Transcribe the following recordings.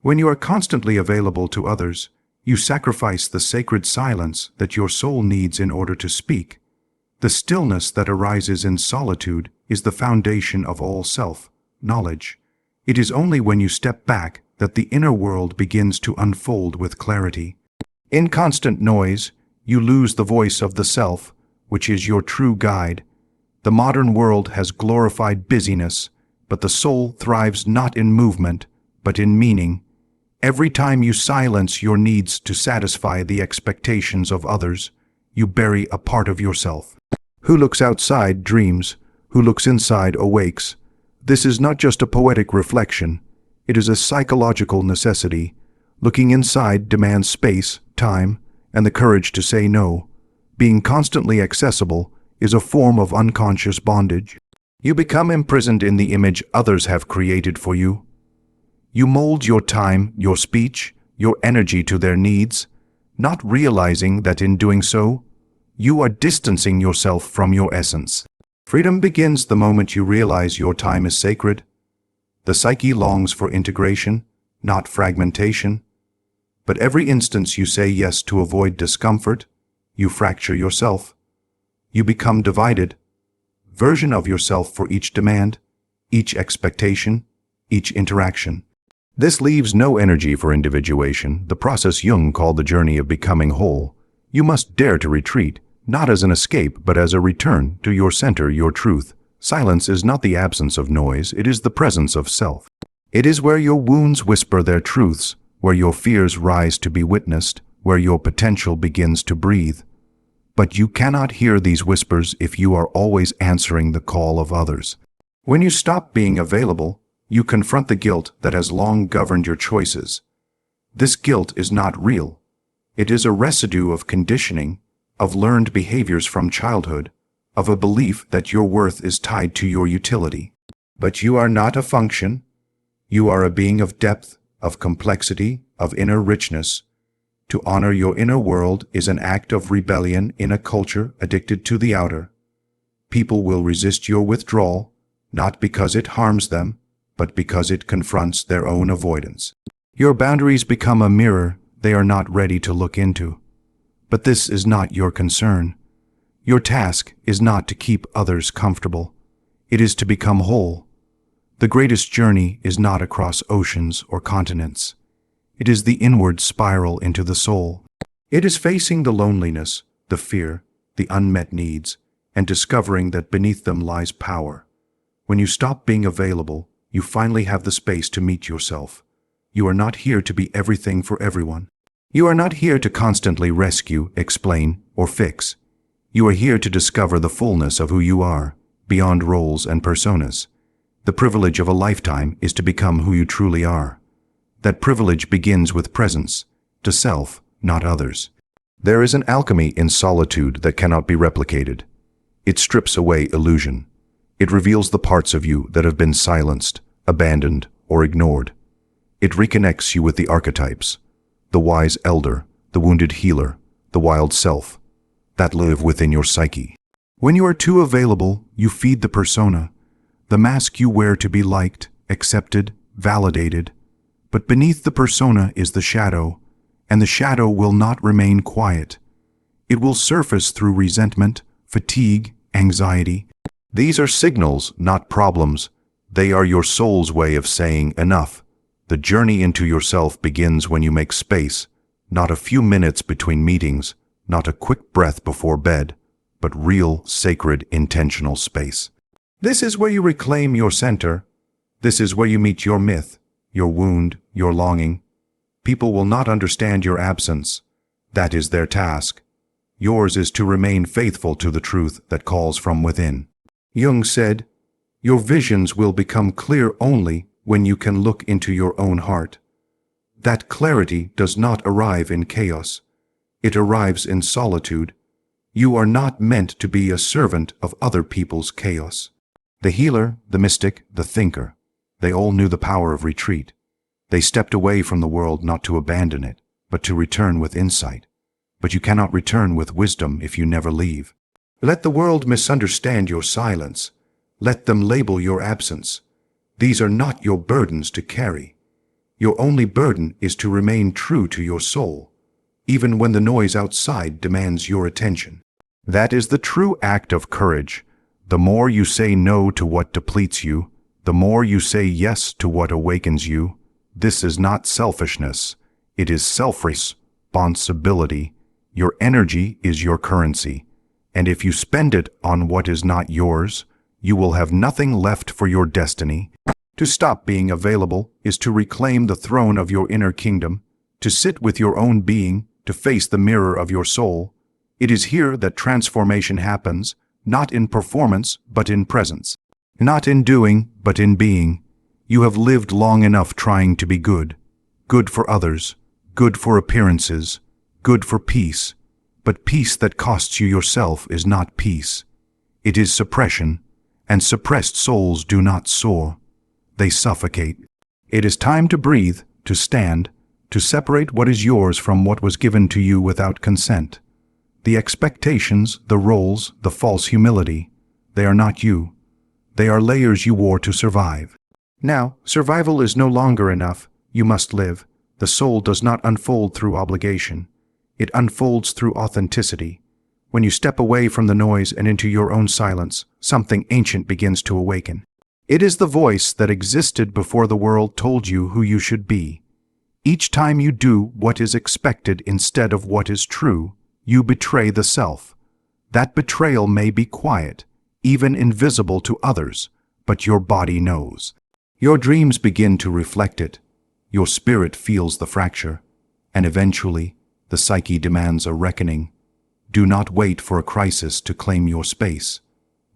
When you are constantly available to others, you sacrifice the sacred silence that your soul needs in order to speak. The stillness that arises in solitude is the foundation of all self-knowledge. It is only when you step back that the inner world begins to unfold with clarity. In constant noise, you lose the voice of the self, which is your true guide. The modern world has glorified busyness, but the soul thrives not in movement, but in meaning. Every time you silence your needs to satisfy the expectations of others, you bury a part of yourself. Who looks outside dreams, who looks inside awakes. This is not just a poetic reflection, it is a psychological necessity. Looking inside demands space, time, and the courage to say no. Being constantly accessible is a form of unconscious bondage. You become imprisoned in the image others have created for you. You mold your time, your speech, your energy to their needs, not realizing that in doing so, you are distancing yourself from your essence. Freedom begins the moment you realize your time is sacred. The psyche longs for integration, not fragmentation. But every instance you say yes to avoid discomfort, you fracture yourself. You become divided. Version of yourself for each demand, each expectation, each interaction. This leaves no energy for individuation, the process Jung called the journey of becoming whole. You must dare to retreat, not as an escape, but as a return to your center, your truth. Silence is not the absence of noise, it is the presence of self. It is where your wounds whisper their truths, where your fears rise to be witnessed, where your potential begins to breathe. But you cannot hear these whispers if you are always answering the call of others. When you stop being available, you confront the guilt that has long governed your choices. This guilt is not real. It is a residue of conditioning, of learned behaviors from childhood, of a belief that your worth is tied to your utility. But you are not a function. You are a being of depth, of complexity, of inner richness. To honor your inner world is an act of rebellion in a culture addicted to the outer. People will resist your withdrawal, not because it harms them, but because it confronts their own avoidance. Your boundaries become a mirror they are not ready to look into. But this is not your concern. Your task is not to keep others comfortable. It is to become whole. The greatest journey is not across oceans or continents. It is the inward spiral into the soul. It is facing the loneliness, the fear, the unmet needs, and discovering that beneath them lies power. When you stop being available, you finally have the space to meet yourself. You are not here to be everything for everyone. You are not here to constantly rescue, explain, or fix. You are here to discover the fullness of who you are, beyond roles and personas. The privilege of a lifetime is to become who you truly are. That privilege begins with presence, to self, not others. There is an alchemy in solitude that cannot be replicated. It strips away illusion. It reveals the parts of you that have been silenced, abandoned, or ignored. It reconnects you with the archetypes, the wise elder, the wounded healer, the wild self, that live within your psyche. When you are too available, you feed the persona, the mask you wear to be liked, accepted, validated. But beneath the persona is the shadow, and the shadow will not remain quiet. It will surface through resentment, fatigue, anxiety. These are signals, not problems. They are your soul's way of saying enough. The journey into yourself begins when you make space, not a few minutes between meetings, not a quick breath before bed, but real, sacred, intentional space. This is where you reclaim your center. This is where you meet your myth, your wound, your longing. People will not understand your absence. That is their task. Yours is to remain faithful to the truth that calls from within. Jung said, "Your visions will become clear only when you can look into your own heart." That clarity does not arrive in chaos. It arrives in solitude. You are not meant to be a servant of other people's chaos. The healer, the mystic, the thinker, they all knew the power of retreat. They stepped away from the world not to abandon it, but to return with insight. But you cannot return with wisdom if you never leave. Let the world misunderstand your silence. Let them label your absence. These are not your burdens to carry. Your only burden is to remain true to your soul, even when the noise outside demands your attention. That is the true act of courage. The more you say no to what depletes you, the more you say yes to what awakens you. This is not selfishness. It is self-responsibility. Your energy is your currency, and if you spend it on what is not yours, you will have nothing left for your destiny. To stop being available is to reclaim the throne of your inner kingdom, to sit with your own being, to face the mirror of your soul. It is here that transformation happens, not in performance, but in presence. Not in doing, but in being. You have lived long enough trying to be good. Good for others, good for appearances, good for peace. But peace that costs you yourself is not peace. It is suppression, and suppressed souls do not soar. They suffocate. It is time to breathe, to stand, to separate what is yours from what was given to you without consent. The expectations, the roles, the false humility, they are not you. They are layers you wore to survive. Now, survival is no longer enough. You must live. The soul does not unfold through obligation. It unfolds through authenticity. When you step away from the noise and into your own silence, something ancient begins to awaken. It is the voice that existed before the world told you who you should be. Each time you do what is expected instead of what is true, you betray the self. That betrayal may be quiet, even invisible to others, but your body knows. Your dreams begin to reflect it. Your spirit feels the fracture, and eventually, the psyche demands a reckoning. Do not wait for a crisis to claim your space.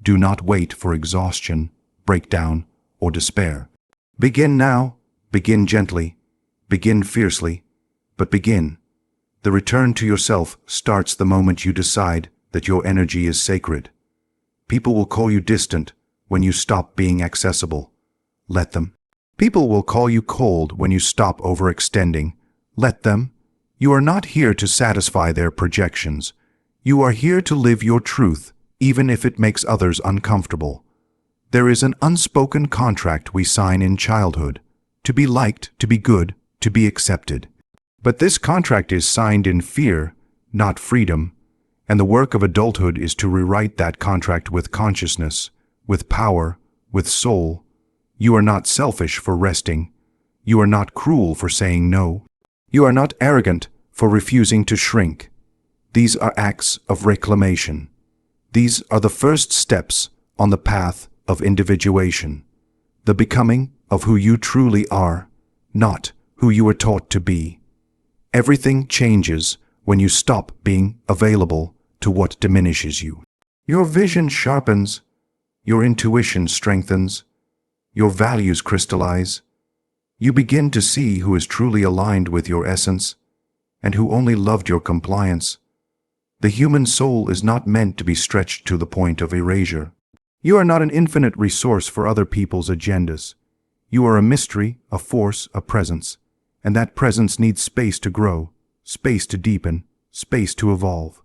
Do not wait for exhaustion, breakdown, or despair. Begin now, begin gently, begin fiercely, but begin. The return to yourself starts the moment you decide that your energy is sacred. People will call you distant when you stop being accessible. Let them. People will call you cold when you stop overextending. Let them. You are not here to satisfy their projections. You are here to live your truth, even if it makes others uncomfortable. There is an unspoken contract we sign in childhood, to be liked, to be good, to be accepted. But this contract is signed in fear, not freedom, and the work of adulthood is to rewrite that contract with consciousness, with power, with soul. You are not selfish for resting. You are not cruel for saying no. You are not arrogant for refusing to shrink. These are acts of reclamation. These are the first steps on the path of individuation, the becoming of who you truly are, not who you were taught to be. Everything changes when you stop being available to what diminishes you. Your vision sharpens, your intuition strengthens, your values crystallize. You begin to see who is truly aligned with your essence and who only loved your compliance. The human soul is not meant to be stretched to the point of erasure. You are not an infinite resource for other people's agendas. You are a mystery, a force, a presence, and that presence needs space to grow, space to deepen, space to evolve.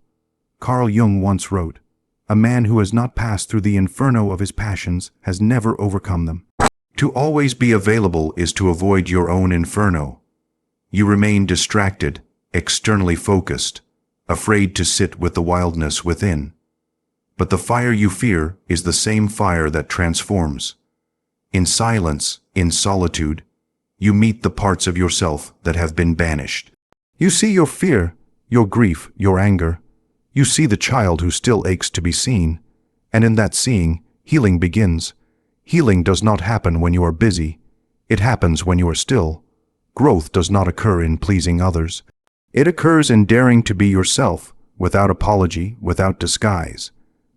Carl Jung once wrote, "A man who has not passed through the inferno of his passions has never overcome them." To always be available is to avoid your own inferno. You remain distracted, externally focused, afraid to sit with the wildness within. But the fire you fear is the same fire that transforms. In silence, in solitude, you meet the parts of yourself that have been banished. You see your fear, your grief, your anger. You see the child who still aches to be seen, and in that seeing, healing begins. Healing does not happen when you are busy. It happens when you are still. Growth does not occur in pleasing others. It occurs in daring to be yourself, without apology, without disguise.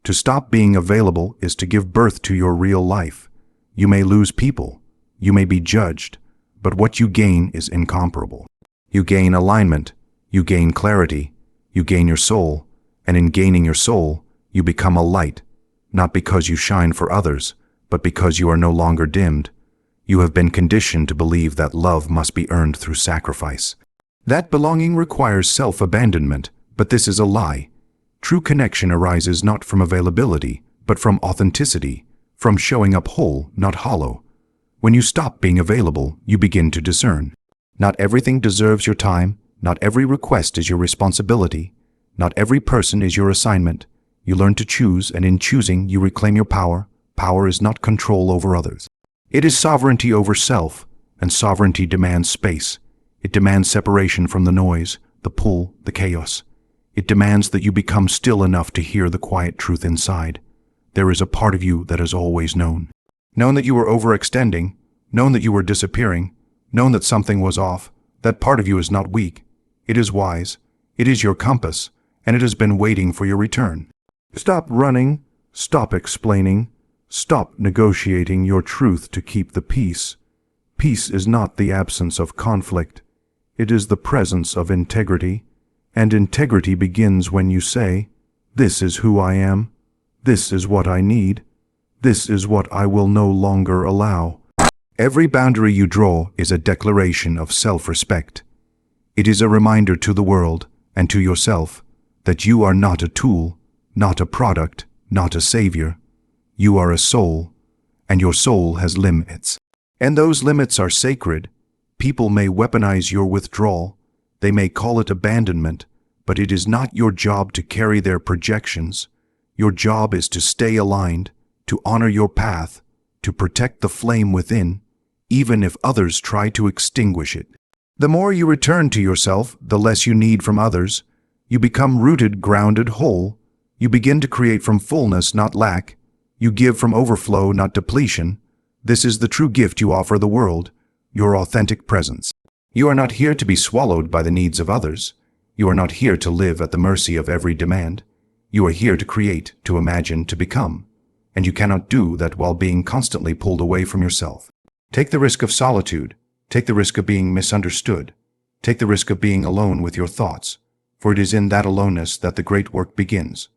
To stop being available is to give birth to your real life. You may lose people. You may be judged. But what you gain is incomparable. You gain alignment. You gain clarity. You gain your soul. And in gaining your soul, you become a light, not because you shine for others, but because you are no longer dimmed. You have been conditioned to believe that love must be earned through sacrifice. That belonging requires self-abandonment, but this is a lie. True connection arises not from availability, but from authenticity, from showing up whole, not hollow. When you stop being available, you begin to discern. Not everything deserves your time. Not every request is your responsibility. Not every person is your assignment. You learn to choose, and in choosing, you reclaim your power. Power is not control over others. It is sovereignty over self, and sovereignty demands space. It demands separation from the noise, the pull, the chaos. It demands that you become still enough to hear the quiet truth inside. There is a part of you that has always known. Known that you were overextending, known that you were disappearing, known that something was off. That part of you is not weak. It is wise. It is your compass, and it has been waiting for your return. Stop running. Stop explaining. Stop negotiating your truth to keep the peace. Peace is not the absence of conflict. It is the presence of integrity. And integrity begins when you say, "This is who I am. This is what I need. This is what I will no longer allow." Every boundary you draw is a declaration of self-respect. It is a reminder to the world and to yourself that you are not a tool, not a product, not a savior. You are a soul, and your soul has limits. And those limits are sacred. People may weaponize your withdrawal. They may call it abandonment, but it is not your job to carry their projections. Your job is to stay aligned, to honor your path, to protect the flame within, even if others try to extinguish it. The more you return to yourself, the less you need from others. You become rooted, grounded, whole. You begin to create from fullness, not lack. You give from overflow, not depletion. This is the true gift you offer the world, your authentic presence. You are not here to be swallowed by the needs of others. You are not here to live at the mercy of every demand. You are here to create, to imagine, to become. And you cannot do that while being constantly pulled away from yourself. Take the risk of solitude. Take the risk of being misunderstood. Take the risk of being alone with your thoughts. For it is in that aloneness that the great work begins.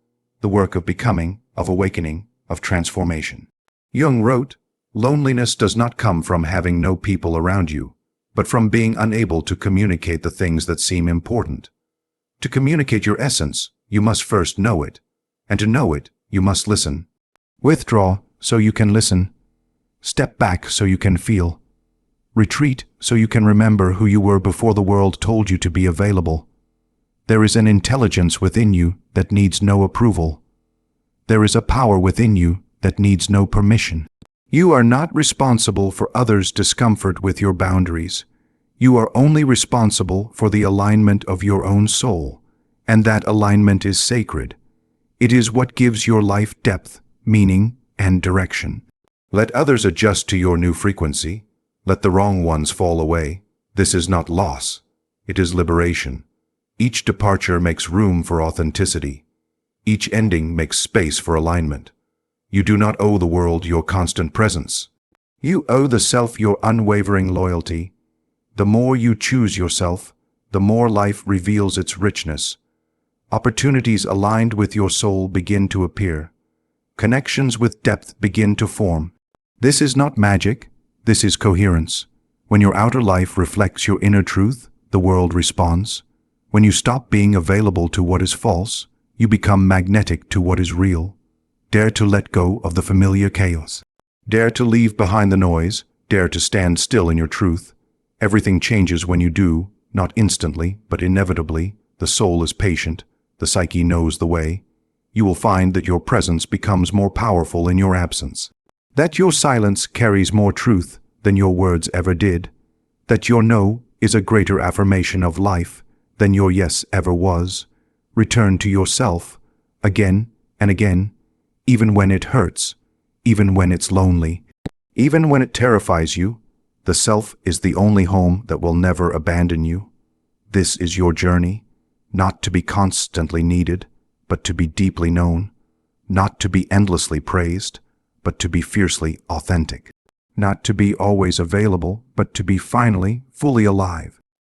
The work of becoming, of awakening, of transformation. Jung wrote, "Loneliness does not come from having no people around you, but from being unable to communicate the things that seem important. To communicate your essence, you must first know it, and to know it, you must listen. Withdraw so you can listen. Step back so you can feel. Retreat so you can remember who you were before the world told you to be available. There is an intelligence within you that needs no approval. There is a power within you that needs no permission. You are not responsible for others' discomfort with your boundaries. You are only responsible for the alignment of your own soul, and that alignment is sacred. It is what gives your life depth, meaning, and direction. Let others adjust to your new frequency. Let the wrong ones fall away. This is not loss. It is liberation. Each departure makes room for authenticity. Each ending makes space for alignment. You do not owe the world your constant presence. You owe the self your unwavering loyalty. The more you choose yourself, the more life reveals its richness. Opportunities aligned with your soul begin to appear. Connections with depth begin to form. This is not magic. This is coherence. When your outer life reflects your inner truth, the world responds. When you stop being available to what is false, you become magnetic to what is real. Dare to let go of the familiar chaos. Dare to leave behind the noise. Dare to stand still in your truth. Everything changes when you do, not instantly, but inevitably. The soul is patient. The psyche knows the way. You will find that your presence becomes more powerful in your absence. That your silence carries more truth than your words ever did. That your no is a greater affirmation of life than your yes ever was. Return to yourself, again and again, even when it hurts, even when it's lonely, even when it terrifies you. The self is the only home that will never abandon you. This is your journey, not to be constantly needed, but to be deeply known, not to be endlessly praised, but to be fiercely authentic, not to be always available, but to be finally fully alive.